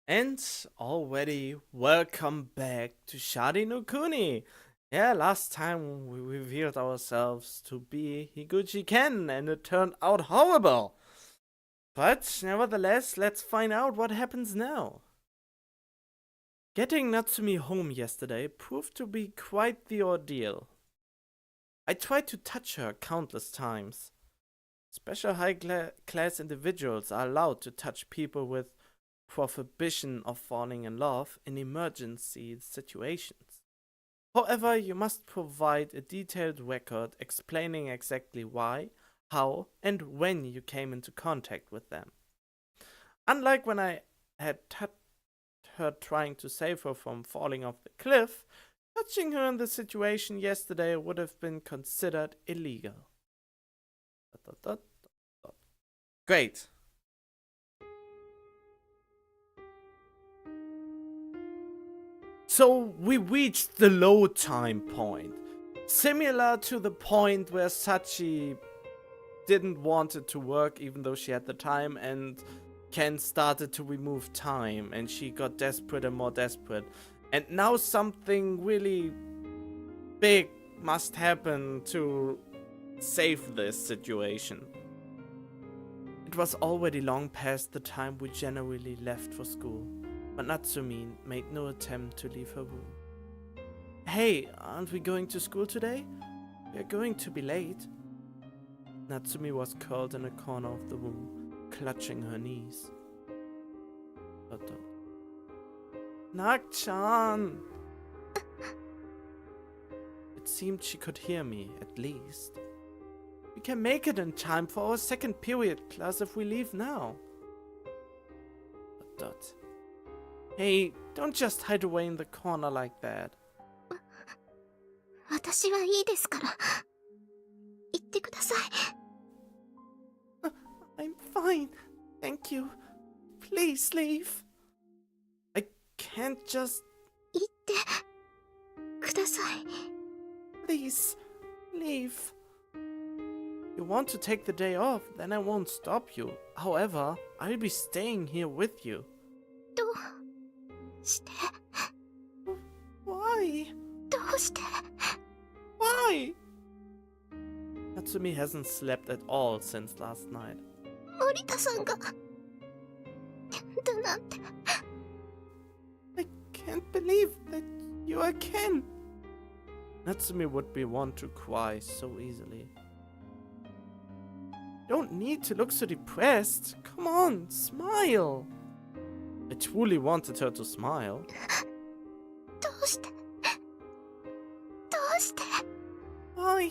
And already welcome back to Sharin no Kuni. Yeah, last time we revealed ourselves to be Higuchi Ken and it turned out horrible. But nevertheless, let's find out what happens now. Getting Natsumi home yesterday proved to be quite the ordeal. I tried to touch her countless times. Special high-class individuals are allowed to touch people with prohibition of falling in love in emergency situations. However, you must provide a detailed record explaining exactly why, how, and when you came into contact with them. Unlike when I had touched her trying to save her from falling off the cliff, touching her in the situation yesterday would have been considered illegal. Great. So we reached the low time point, similar to the point where Sachi didn't want it to work even though she had the time, and Ken started to remove time and she got desperate and more desperate. And now something really big must happen to save this situation. It was already long past the time we generally left for school, but Natsumi made no attempt to leave her room. Hey, aren't we going to school today? We're going to be late. Natsumi was curled in a corner of the room, clutching her knees. Nak-chan! It seemed she could hear me, at least. We can make it in time for our second period class if we leave now. Hey, don't just hide away in the corner like that. 私はいいですから。言ってください。I'm fine, thank you. Please leave. I can't just... 言ってください。Please, leave. You want to take the day off, then I won't stop you. However, I'll be staying here with you. どうして Why? どうして Why? Natsumi hasn't slept at all since last night. 森田さんがだなんて I can't believe that you are Ken. Natsumi would be one to cry so easily. Don't need to look so depressed. Come on, smile. I truly wanted her to smile. どうしてどうして Why?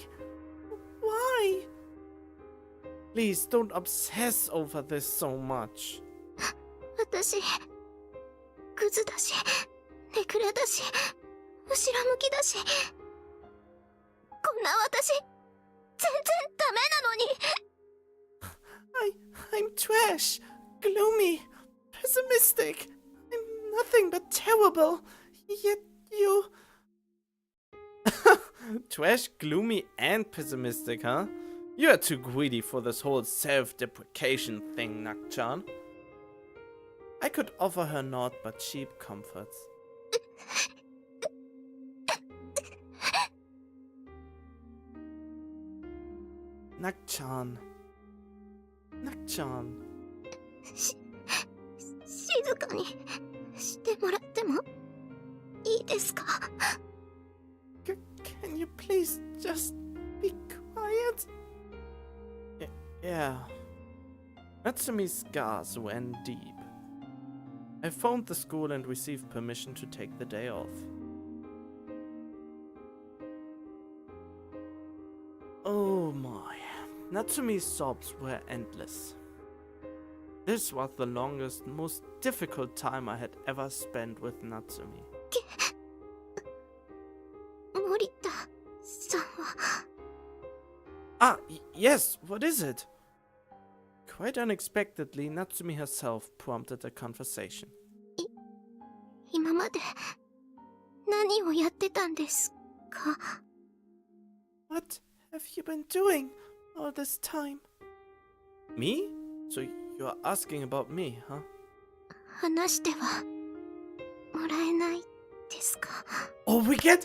Why? Please don't obsess over this so much. 私クズだしネクラだし後ろ向きだしこんな私全然ダメなのに I'm trash, gloomy, pessimistic. I'm nothing but terrible. Yet you... Trash, gloomy, and pessimistic, huh? You are too greedy for this whole self-deprecation thing, Nak-chan. I could offer her naught but cheap comforts. Nak-chan. Nak-chan. 静かにしてもらってもいいですか Can you please just be quiet? Yeah. Natsumi's scars went deep. I phoned the school and received permission to take the day off. Oh my. Natsumi's sobs were endless. This was the longest, most difficult time I had ever spent with Natsumi. 森田さんは Ah, yes, what is it? Quite unexpectedly, Natsumi herself prompted a conversation. 今まで何をやってたんですか What have you been doing all this time? Me? So you're asking about me, huh? 話してはもらえないですか？ Oh, we get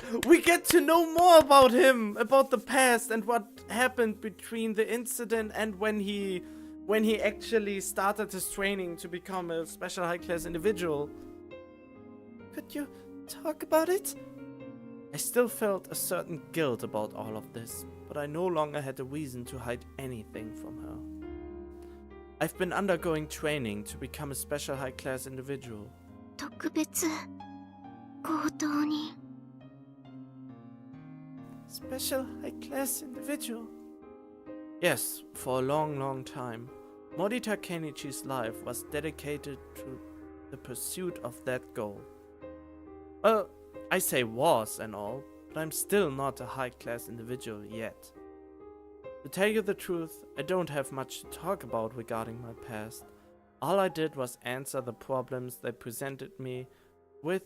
to know more about him, about the past and what happened between the incident and when he actually started his training to become a special high-class individual. Could you talk about it? I still felt a certain guilt about all of this, but I no longer had a reason to hide anything from her. I've been undergoing training to become a special high-class individual. 特別行動人 Special high-class individual? Yes, for a long, long time. Morita Kenichi's life was dedicated to the pursuit of that goal. Well, I say was and all, but I'm still not a high-class individual yet. To tell you the truth, I don't have much to talk about regarding my past. All I did was answer the problems they presented me with,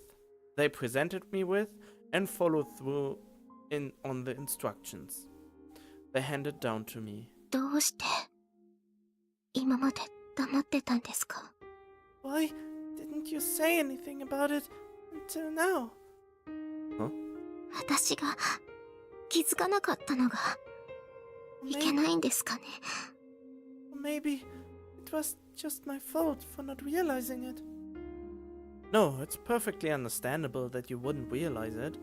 and follow through on the instructions they handed down to me. どうして今まで黙ってたんですか？ Why didn't you say anything about it until now? Huh? 私が気づかなかったのがいけないんですかね？ Maybe it was just my fault for not realizing it. No, it's perfectly understandable that you wouldn't realize it.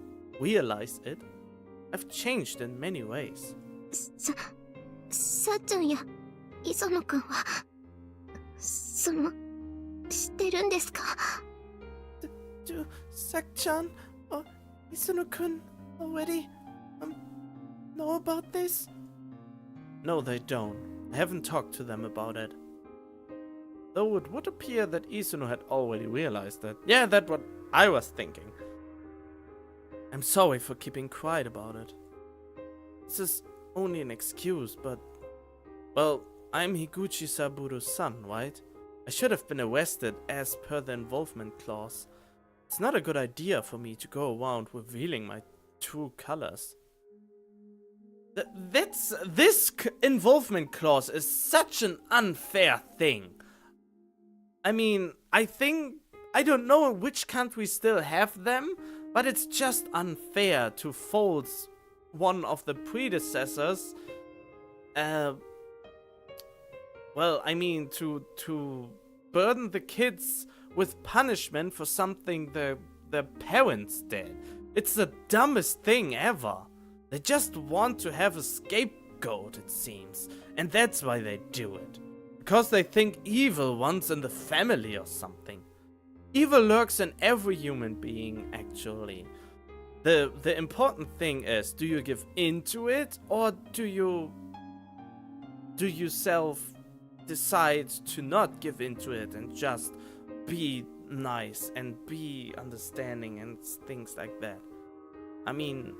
I've changed in many ways. さっちゃんや磯野くんは知ってるんですか？ Do Sak-chan or Isuno-kun already know about this? No, they don't. I haven't talked to them about it. Though it would appear that Isuno had already realized that. Yeah, that's what I was thinking. I'm sorry for keeping quiet about it. This is only an excuse, but... Well, I'm Higuchi Saburu's son, right? I should have been arrested as per the involvement clause. It's not a good idea for me to go around revealing my true colors. This involvement clause is such an unfair thing. I mean, I don't know which countries still have them, but it's just unfair to force one of the predecessors, well, I mean, to burden the kids with punishment for something their parents did. It's the dumbest thing ever. They just want to have a scapegoat, it seems, and that's why they do it. Because they think evil runs in the family or something. Evil lurks in every human being, actually. The important thing is, do you give into it, or do you self decide to not give into it and just be nice and be understanding and things like that? I mean,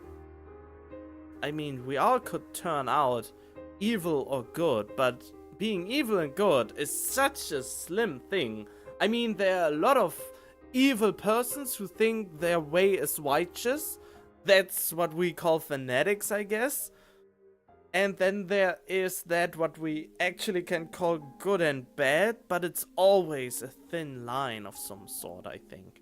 we all could turn out evil or good, but being evil and good is such a slim thing. I mean, there are a lot of evil persons who think their way is righteous. That's what we call fanatics, I guess. And then there is that what we actually can call good and bad, but it's always a thin line of some sort, I think.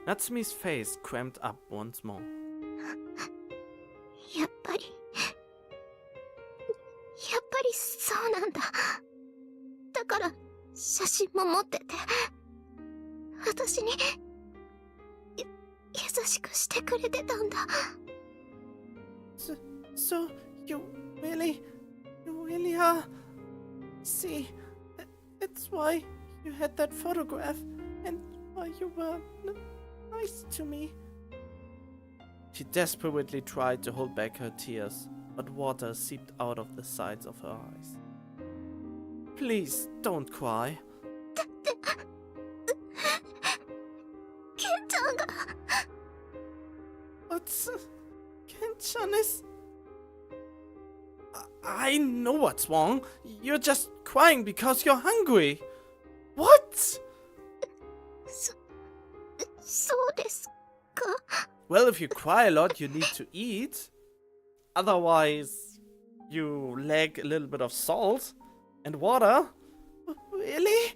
Natsumi's face cramped up once more. やっぱりそうなんだ。だから写真も持ってて私に優しくしてくれてたんだ。So you really are. See, it's why you had that photograph and why you were nice to me. She desperately tried to hold back her tears, but water seeped out of the sides of her eyes. Please, don't cry. ケンちゃんが What's... Ken-chan is... I know what's wrong. You're just crying because you're hungry. What? そうですか？ Well, if you cry a lot, you need to eat. Otherwise, you lack a little bit of salt and water. Really?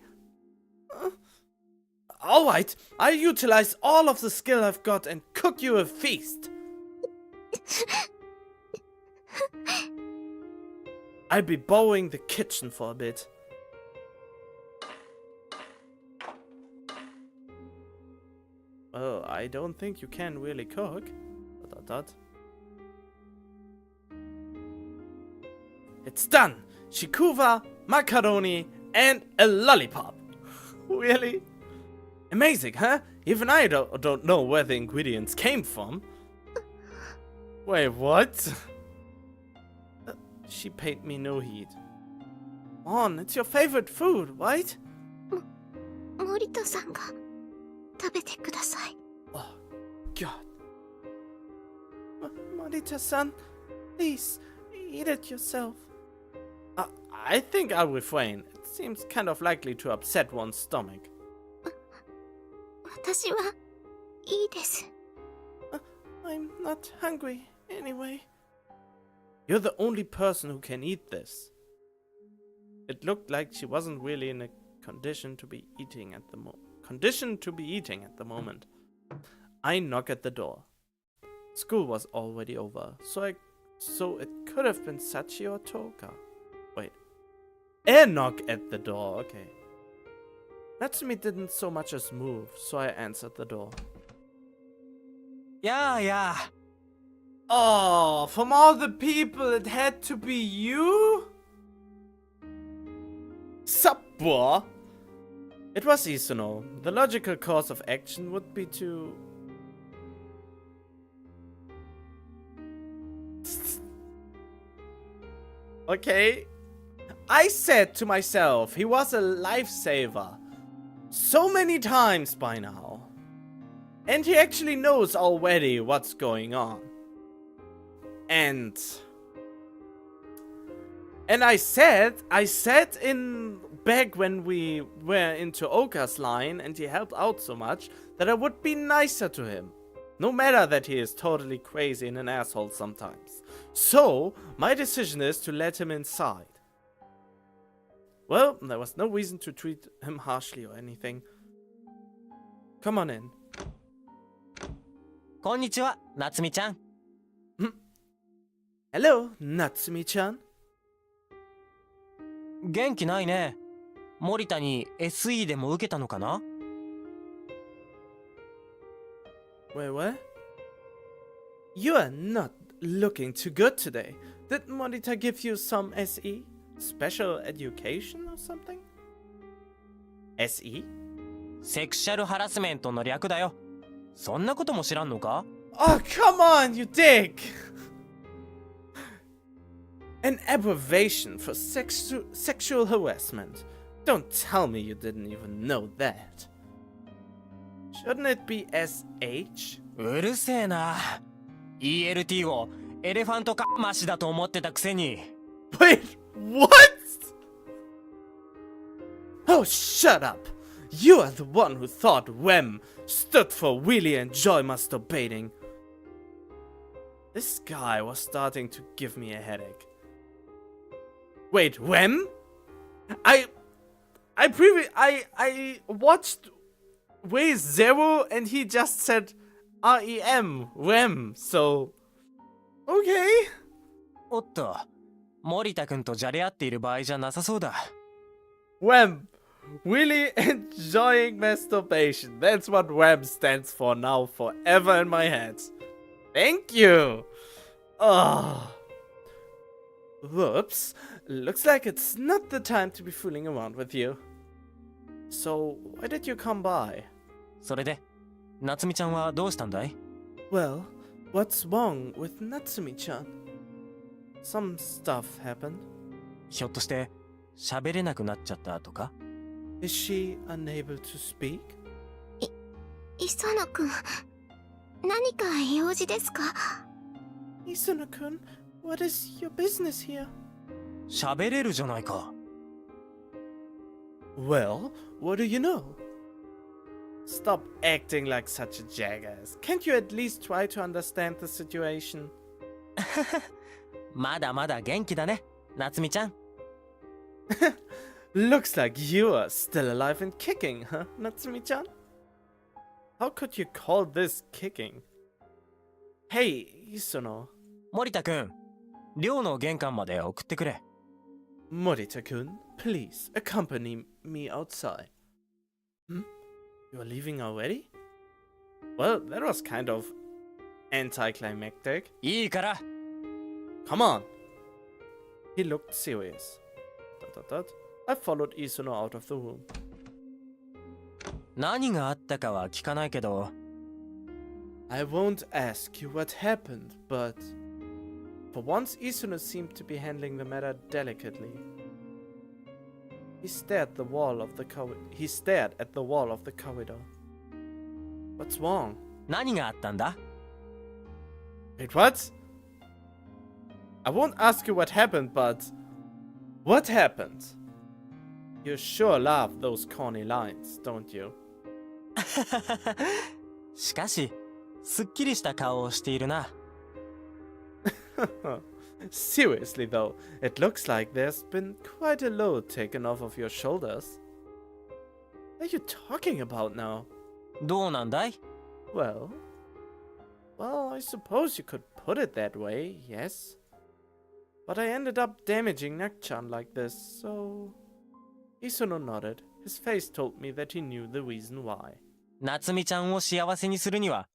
Alright, I'll utilize all of the skill I've got and cook you a feast. I'll be borrowing the kitchen for a bit. Oh, I don't think you can really cook. ... It's done! Shikuva, macaroni, and a lollipop. Really? Amazing, huh? Even I don't know where the ingredients came from. Wait, what? She paid me no heed. On, it's your favorite food, right? 森田さんが食べてください。 Oh, God. Morita-san, please, eat it yourself. I think I'll refrain. It seems kind of likely to upset one's stomach. 私はいいです。 I'm not hungry, anyway. You're the only person who can eat this. It looked like she wasn't really in a condition to be eating at the moment. I knock at the door. School was already over, so it could have been Sachi or Toka. Wait. A knock at the door, okay. Natsumi didn't so much as move, so I answered the door. Yeah. Oh, from all the people, it had to be you? Sup, boy? It was Isuno. The logical course of action would be to... Okay. I said to myself, he was a lifesaver. So many times by now. And he actually knows already what's going on. And I said in back when we were into Oka's line and he helped out so much that I would be nicer to him. No matter that he is totally crazy and an asshole sometimes. So, my decision is to let him inside. Well, there was no reason to treat him harshly or anything. Come on in. こんにちは、夏美ちゃん。 Hello, Natsumi-chan. 元気ないね。森田に SE でも受けたのかな？ Wait, what? You are not looking too good today. Did Morita give you some SE? Special education or something? SE? セクシャルハラスメントの略だよ。そんなことも知らんのか？ Oh, come on, you dick! An abbreviation for sexual harassment. Don't tell me you didn't even know that. Shouldn't it be SH? うるせえな。ELT をエレファントカマシだと思ってたくせに。Wait, what? Oh, shut up! You are the one who thought WEM stood for really enjoy masturbating. This guy was starting to give me a headache. Wait, WEM? I watched Way Zero and he just said REM, WEM, so... Okay. おっと、森田くんとじゃれ合っている場合じゃなさそうだ。WEM. Really enjoying masturbation. That's what WEM stands for now forever in my head. Thank you. Oh. Whoops. Looks like it's not the time to be fooling around with you. So, why did you come by? それで、夏美ちゃんはどうしたんだい？ Well, what's wrong with Natsumi-chan? Some stuff happened. ひょっとして喋れなくなっちゃったとか？ Is she unable to speak? 磯野くん、何か用事ですか？ Isuno-kun, what is your business here? 喋れるじゃないか。 Well, what do you know? Stop acting like such a jackass. Can't you at least try to understand the situation? まだまだ元気だね、夏美ちゃん。Looks like you are still alive and kicking, huh, Natsumi-chan? How could you call this kicking? Hey, Isuno. 森田くん、寮の玄関まで送ってくれ。Morita-kun, please accompany me outside. Hmm? You are leaving already? Well, that was kind of anticlimactic. いいから。 Come on. He looked serious. I followed Isuno out of the room. 何があったかは聞かないけど、 I won't ask you what happened, but for once Isuno seemed to be handling the matter delicately. He stared at the wall of the corridor. What's wrong? 何があったんだ？ Wait, what? I won't ask you what happened, but what happened? You sure love those corny lines, don't you? しかし、すっきりした顔をしているな。Seriously though, it looks like there's been quite a load taken off of your shoulders. What are you talking about now? どうなんだい？ Well, I suppose you could put it that way, yes. But I ended up damaging Nak-chan like this, so... Isuno nodded. His face told me that he knew the reason why. 夏美ちゃんを幸せにするには、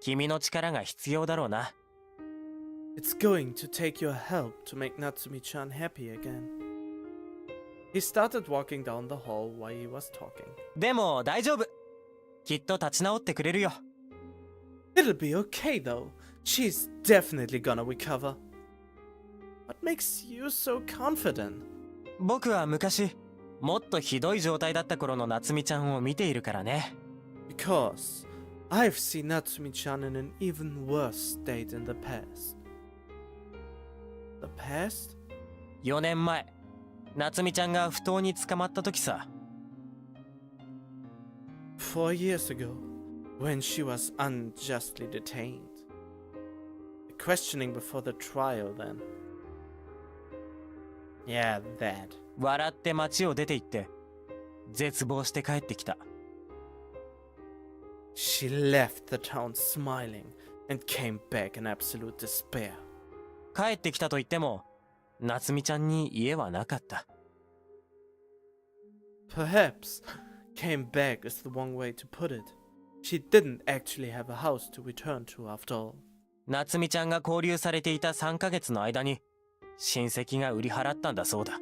君の力が必要だろうな。It's going to take your help to make Natsumi-chan happy again. He started walking down the hall while he was talking. でも大丈夫。きっと立ち直ってくれるよ。It'll be okay though. She's definitely gonna recover. What makes you so confident? 僕は昔、もっとひどい状態だった頃の夏美ちゃんを見ているからね。Because I've seen Natsumi-chan in an even worse state in the past. The past? 4年前、夏美ちゃんが不当に捕まった時さ。4 years ago, when she was unjustly detained. The questioning before the trial then. Yeah, that. 笑って街を出て行って、絶望して帰ってきた。She left the town smiling and came back in absolute despair. 帰ってきたと言っても、夏美ちゃんに家はなかった。Perhaps came back is the wrong way to put it. She didn't actually have a house to return to after all. 夏美ちゃんが勾留されていた3ヶ月の間に、親戚が売り払ったんだそうだ。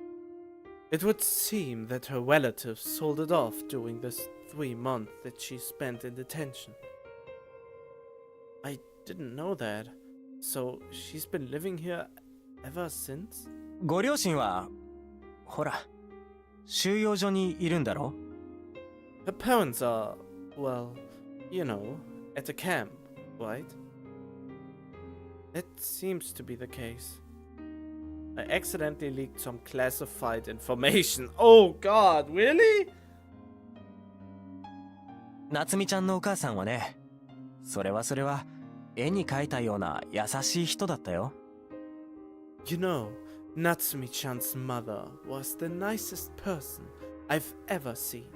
It would seem that her relatives sold it off during this 3 months that she spent in detention. I didn't know that. So she's been living here ever since? ご両親は、ほら、収容所にいるんだろ？ Her parents are, well, you know, at a camp, right? It seems to be the case. I accidentally leaked some classified information. Oh god, really? 夏美ちゃんのお母さんはね、それは絵に描いたような優しい人だったよ。You know, Natsumi-chan's mother was the nicest person I've ever seen.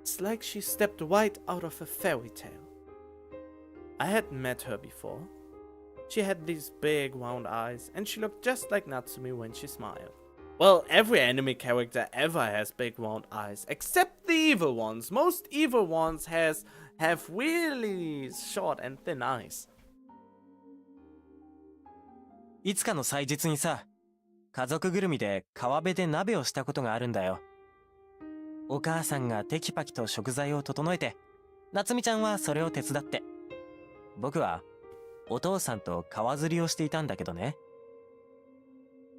It's like she stepped right out of a fairy tale. I hadn't met her before. She had these big round eyes and she looked just like Natsumi when she smiled. Well, every anime character ever has big round eyes, except the evil ones. Most evil ones have really short and thin eyes. いつかの祭日にさ、家族ぐるみで川辺で鍋をしたことがあるんだよ。お母さんがテキパキと食材を整えて、夏美ちゃんはそれを手伝って。僕はお父さんと川釣りをしていたんだけどね。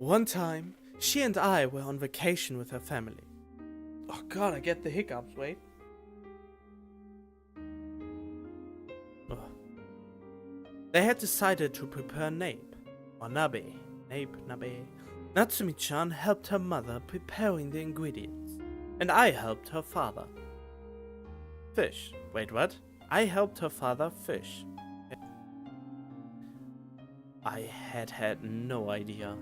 One time, she and I were on vacation with her family. Oh god, I get the hiccups, wait. Ugh. They had decided to prepare nape, or nabe. Natsumi-chan helped her mother preparing the ingredients, and I helped her father. Fish. Wait, what? I helped her father fish. I had no idea.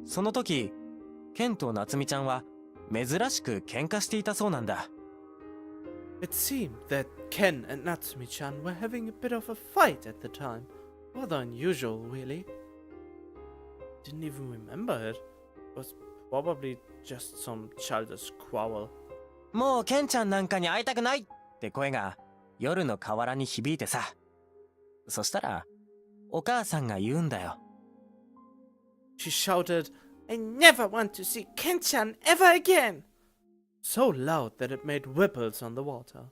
その時、ケンと夏美ちゃんは珍しく喧嘩していたそうなんだ。It seemed that Ken and Natsumi-chan were having a bit of a fight at the time. Rather unusual, really. Didn't even remember it. It was probably just some childish quarrel. もうケンちゃんなんかに会いたくないって声が夜の河原に響いてさ。そしたら、お母さんが言うんだよ。She shouted, I never want to see Ken-chan ever again! So loud that it made ripples on the water.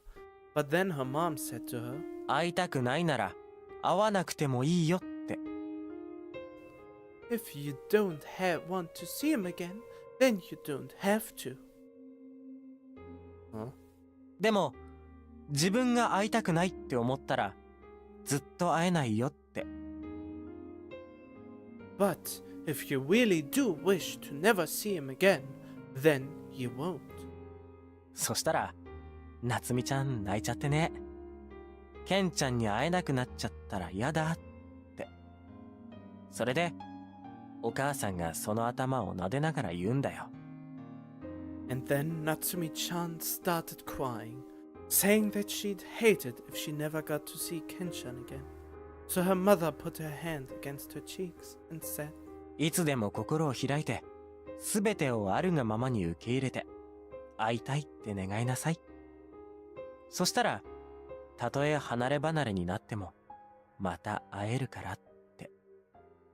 But then her mom said to her, 会いたくないなら会わなくてもいいよって。If you don't want to see him again, then you don't have to. Huh? でも、自分が会いたくないって思ったら、ずっと会えないよって。But if you really do wish to never see him again, then you won't. そしたら、夏美ちゃん泣いちゃってね。ケンちゃんに会えなくなっちゃったら嫌だって。それで、お母さんがその頭を撫でながら言うんだよ。And then Natsumi-chan started crying, saying that she'd hate it if she never got to see Ken-chan again. So her mother put her hand against her cheeks and said, いつでも心を開いて、すべてをあるがままに受け入れて、会いたいって願いなさい。そしたら、たとえ離れ離れになっても、また会えるからって。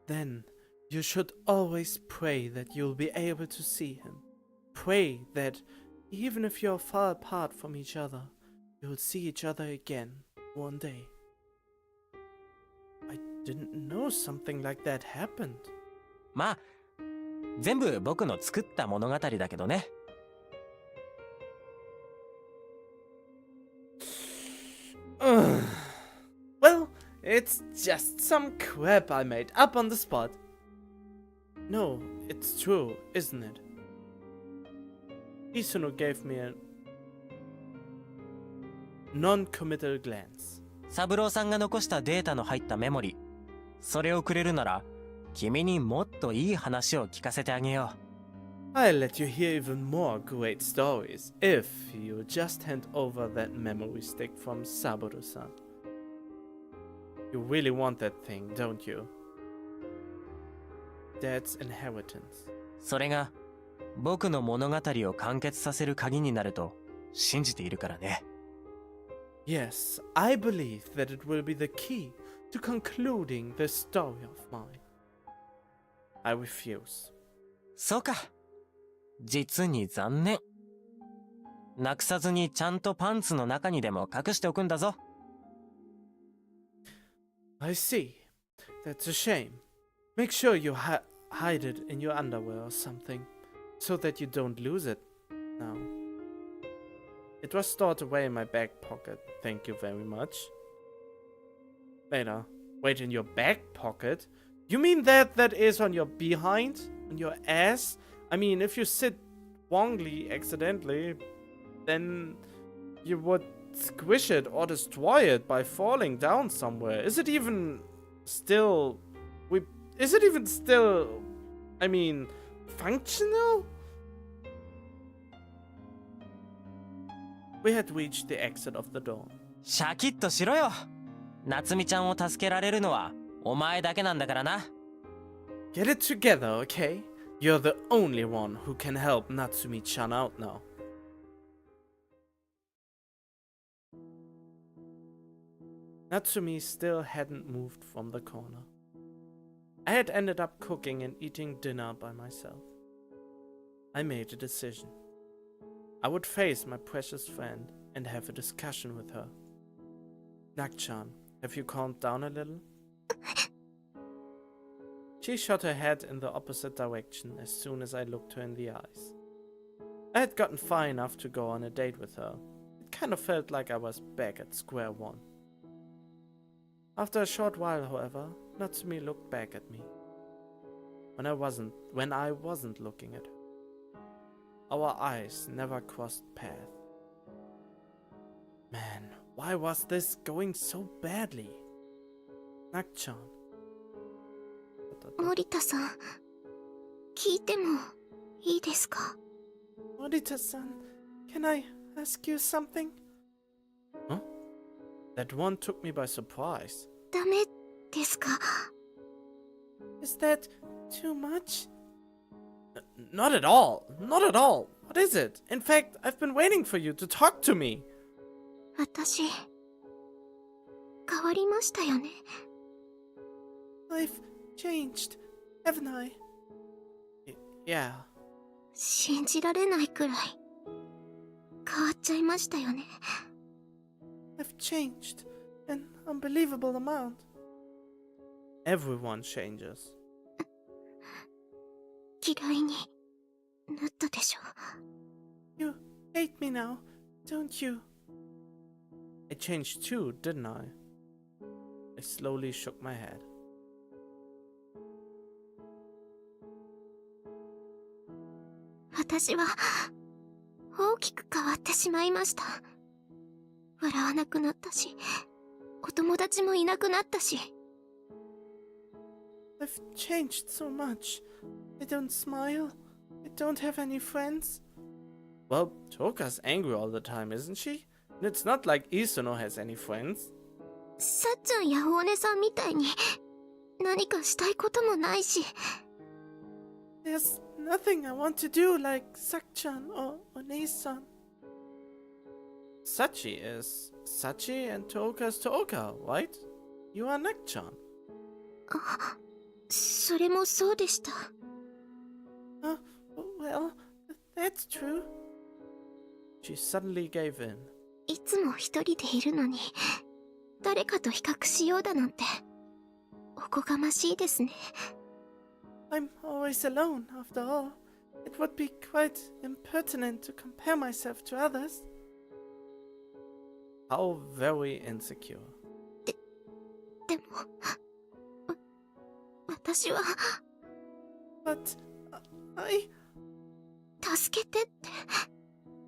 Then you should always pray that you'll be able to see him. Pray that, even if you're far apart from each other, you'll see each other again one day. I didn't know something like that happened. まあ、全部僕の作った物語だけどね。Well, it's just some crap I made up on the spot. No, it's true, isn't it? Isuno gave me a non-committal glance. 三郎さんが残したデータの入ったメモリ、それをくれるなら、君にもっといい話を聞かせてあげよう。I'll let you hear even more great stories if you just hand over that memory stick from Saburo-san. You really want that thing, don't you? Dad's inheritance. それが僕の物語を完結させる鍵になると信じているからね。Yes, I believe that it will be the key to concluding this story of mine. I refuse. そうか。実に残念。なくさずにちゃんとパンツの中にでも隠しておくんだぞ。I see. That's a shame. Make sure you hide it in your underwear or something, so that you don't lose it. Now. It was stored away in my back pocket. Thank you very much. Later. Wait, in your back pocket? You mean that is on your behind? On your ass? I mean, if you sit wrongly accidentally, then you would squish it or destroy it by falling down somewhere. Is it even still... I mean, functional? We had reached the exit of the door. シャキッとしろよ。夏美ちゃんを助けられるのはお前だけなんだからな。Get it together, okay? You're the only one who can help Natsumi-chan out now. Natsumi still hadn't moved from the corner. I had ended up cooking and eating dinner by myself. I made a decision. I would face my precious friend and have a discussion with her. Nak-chan, have you calmed down a little? She shot her head in the opposite direction as soon as I looked her in the eyes. I had gotten far enough to go on a date with her. It kind of felt like I was back at square one. After a short while, however, Natsumi looked back at me. When I wasn't looking at her. Our eyes never crossed paths. Man, why was this going so badly? Nak-chan. 森田さん、聞いてもいいですか？ Morita-san, can I ask you something? Huh? That one took me by surprise. ダメですか？ Is that too much? Not at all. Not at all. What is it? In fact, I've been waiting for you to talk to me. 私、変わりましたよね。I've changed, haven't I? Yeah. 信じられないくらい変わっちゃいましたよね。I've changed an unbelievable amount. Everyone changes. 嫌いになったでしょ。 You hate me now, don't you? I changed too, didn't I? I slowly shook my head. 私は大きく変わってしまいました。笑わなくなったし、お友達もいなくなったし。I've changed so much. I don't smile. I don't have any friends. Well, Toka's angry all the time, isn't she? And it's not like Isuno has any friends. さっちゃんやお姉さんみたいに何かしたいこともないし。 There's nothing I want to do like Sak-chan or One-san. Sachi is Sachi and Toka's Toka, right? You are Nak-chan. あ、それもそうでした。 Well, that's true. She suddenly gave in. いつも一人でいるのに誰かと比較しようだなんておこがましいですね。 I'm always alone, after all. It would be quite impertinent to compare myself to others. How very insecure. でも私は But I... 助けてって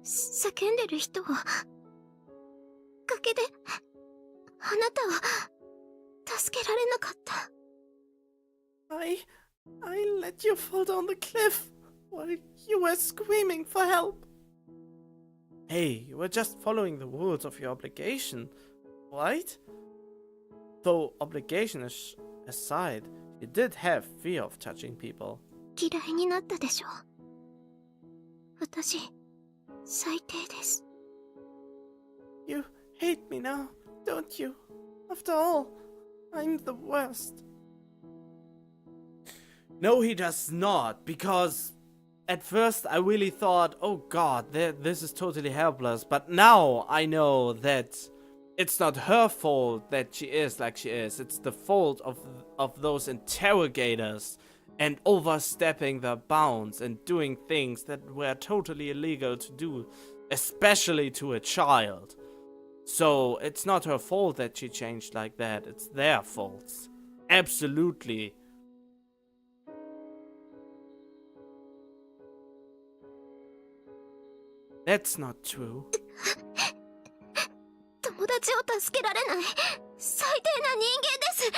叫んでる人を崖であなたを助けられなかった。 I let you fall down the cliff while you were screaming for help. Hey, you were just following the rules of your obligation, right? Though obligation aside, you did have fear of touching people. 嫌いになったでしょ。私最低です。 You hate me now, don't you? After all, I'm the worst. No, he does not, because at first I really thought, oh god, this is totally helpless. But now I know that it's not her fault that she is like she is. It's the fault of those interrogators and overstepping their bounds and doing things that were totally illegal to do, especially to a child. So it's not her fault that she changed like that. It's their faults. Absolutely. That's not true. 友達を助けられない最低な人間です。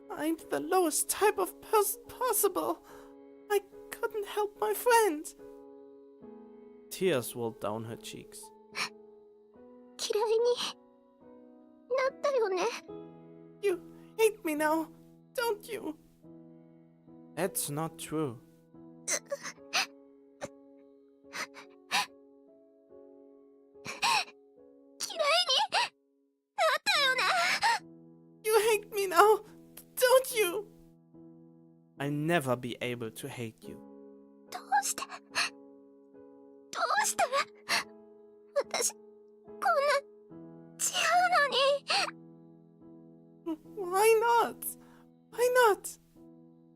I'm the lowest type of person possible. I couldn't help my friend. Tears rolled down her cheeks. 嫌いになったよね。 You hate me now, don't you? That's not true. 嫌いになったよね。 You hate me now, don't you? I'll never be able to hate you. どうして私こんな違うのに。 Why not? Why not?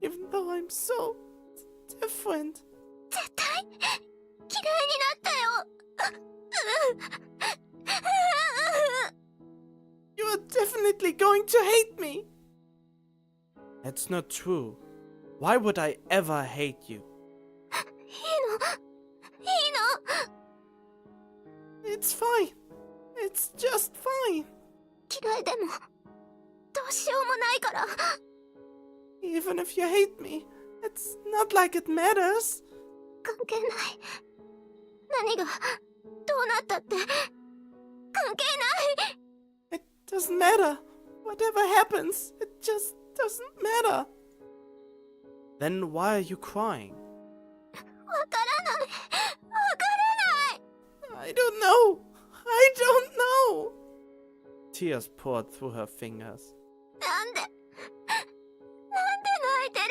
Even though I'm so different. 絶対嫌いになったよ。 You are definitely going to hate me. That's not true. Why would I ever hate you? いいの。 It's fine. It's just fine. 嫌いでもどうしようもないから。Even if you hate me, it's not like it matters. 関係ない。何がどうなったって関係ない。 It doesn't matter. Whatever happens, it just doesn't matter. Then why are you crying? わからない。わからない。 I don't know. I don't know. Tears poured through her fingers. なんで泣いてる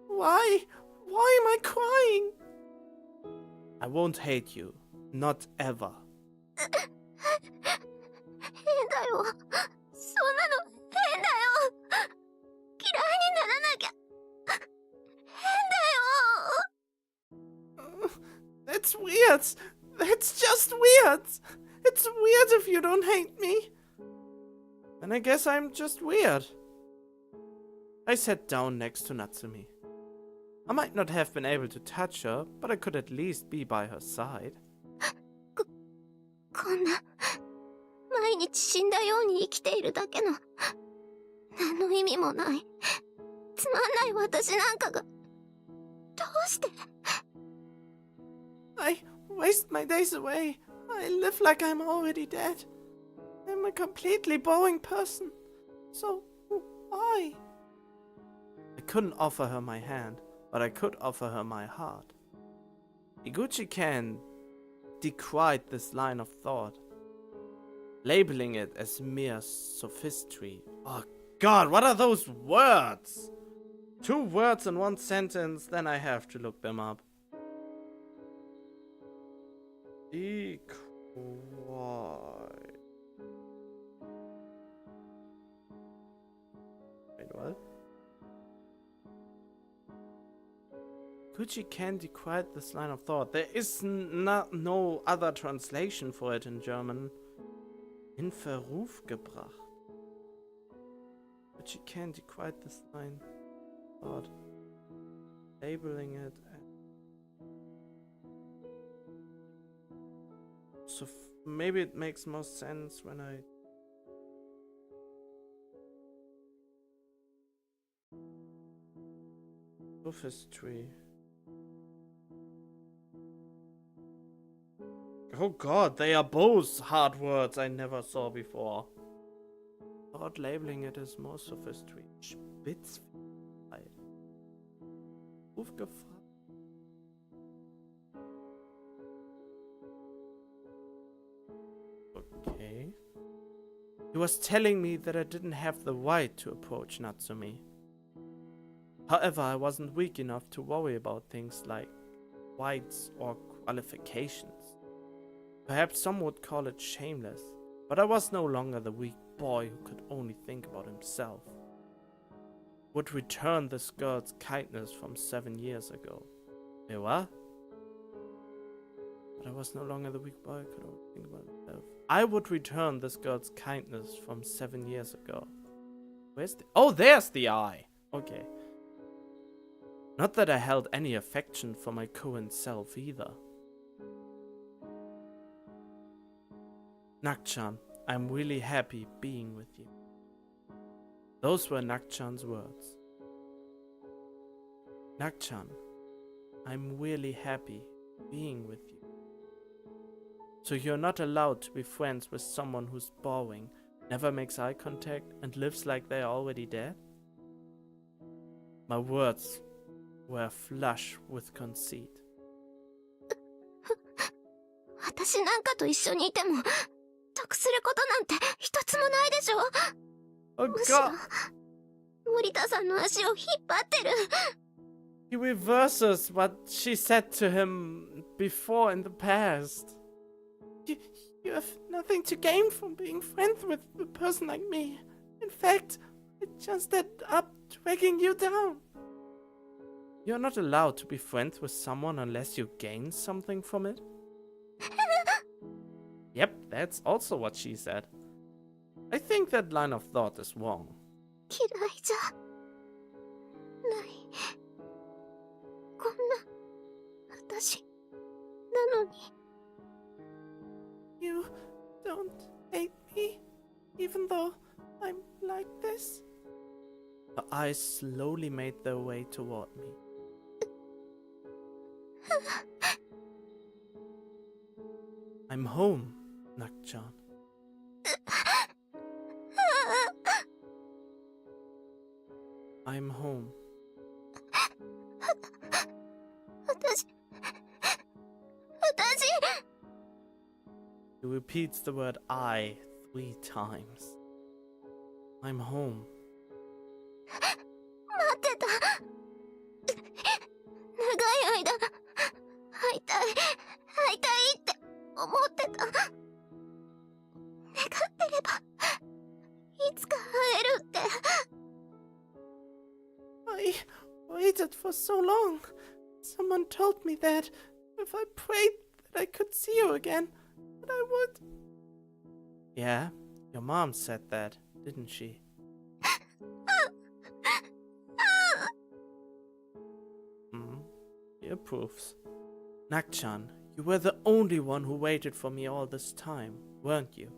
の Why? Why am I crying? I won't hate you. Not ever. 変だよ。そんなの変だよ。嫌いにならなきゃ。変だよ。 That's weird. That's just weird. It's weird if you don't hate me. And I guess I'm just weird. I sat down next to Natsumi. I might not have been able to touch her, but I could at least be by her side. こんな毎日死んだように生きているだけの何の意味もないつまんない私なんかがどうして I waste my days away. I live like I'm already dead. I'm a completely boring person. So, why? I couldn't offer her my hand, but I could offer her my heart. Iguchi-kan decried this line of thought, labeling it as mere sophistry. Oh god, what are those words? 2 words in 1 sentence, then I have to look them up. Decried. Wait, what? Gucci-kan decried this line of thought. There is no other translation for it in German. In Verruf gebracht. Gucci-kan decried this line of thought, labeling it as... So maybe it makes more sense when I... Sophistry. Oh god, they are both hard words I never saw before. Thought labeling it as more sophistry. Spitzfindigkeit. Aufgefragt. Okay. He was telling me that I didn't have the right to approach Natsumi. However, I wasn't weak enough to worry about things like rights or qualifications. Perhaps some would call it shameless, but I was no longer the weak boy who could only think about himself. Would return this girl's kindness from 7 years ago. Wait, what? But I was no longer the weak boy who could only think about himself. I would return this girl's kindness from 7 years ago. Where's the... Oh, there's the eye! Okay. Not that I held any affection for my current self either. Nakchan, I'm really happy being with you. Those were Nakchan's words. Nakchan, I'm really happy being with you. So you're not allowed to be friends with someone who's boring, never makes eye contact, and lives like they're already dead? My words were flush with conceit. 私なんかと一緒にいても得することなんて一つもないでしょ Oh むしろ god! 森田さんの足を引っ張ってる He reverses what she said to him before in the past. You have nothing to gain from being friends with a person like me. In fact, it just ended up dragging you down. You're not allowed to be friends with someone unless you gain something from it. Yep, that's also what she said. I think that line of thought is wrong. 嫌いじゃないこんな私なのに You don't hate me, even though I'm like this? Her eyes slowly made their way toward me. I'm home, Nak-chan. I'm home. 私 He repeats the word I 3 times. I'm home. 待ってた。長い間会いたいって思ってた。願ってればいつか会えるって。 I waited for so long. Someone told me that if I prayed that I could see you again, that I would. Yeah, your mom said that, didn't she? He approves. Nak-chan, you were the only one who waited for me all this time, weren't you?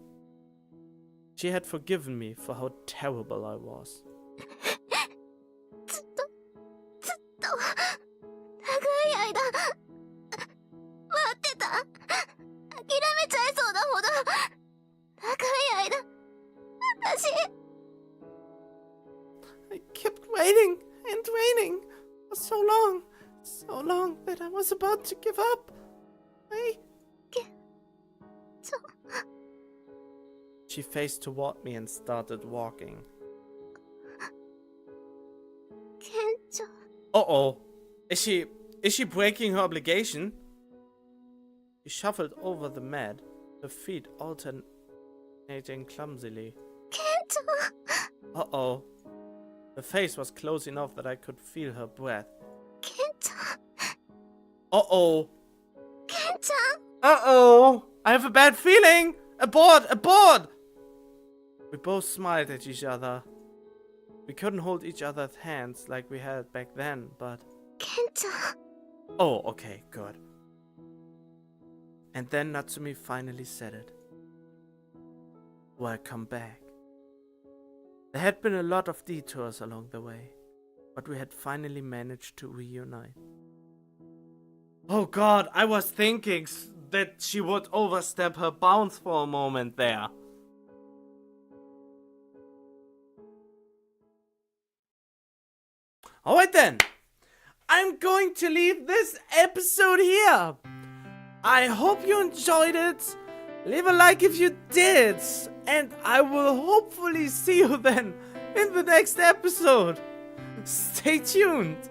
She had forgiven me for how terrible I was. ずっと長い間待ってた。諦めちゃいそうなほど長い間私 I kept waiting and waiting for so long that I was about to give up. She faced toward me and started walking. ケンちゃん Uh-oh. Is she breaking her obligation? She shuffled over the mat, her feet alternating clumsily. ケンちゃん Uh-oh. Her face was close enough that I could feel her breath. ケンちゃん Uh-oh. ケンちゃん Uh-oh. I have a bad feeling. Abort! Abort! We both smiled at each other. We couldn't hold each other's hands like we had back then, but... ケンちゃん Oh, okay, good. And then Natsumi finally said it. Welcome back. There had been a lot of detours along the way, but we had finally managed to reunite. Oh god, I was thinking that she would overstep her bounds for a moment there. Alright then, I'm going to leave this episode here. I hope you enjoyed it. Leave a like if you did. And I will hopefully see you then in the next episode. Stay tuned.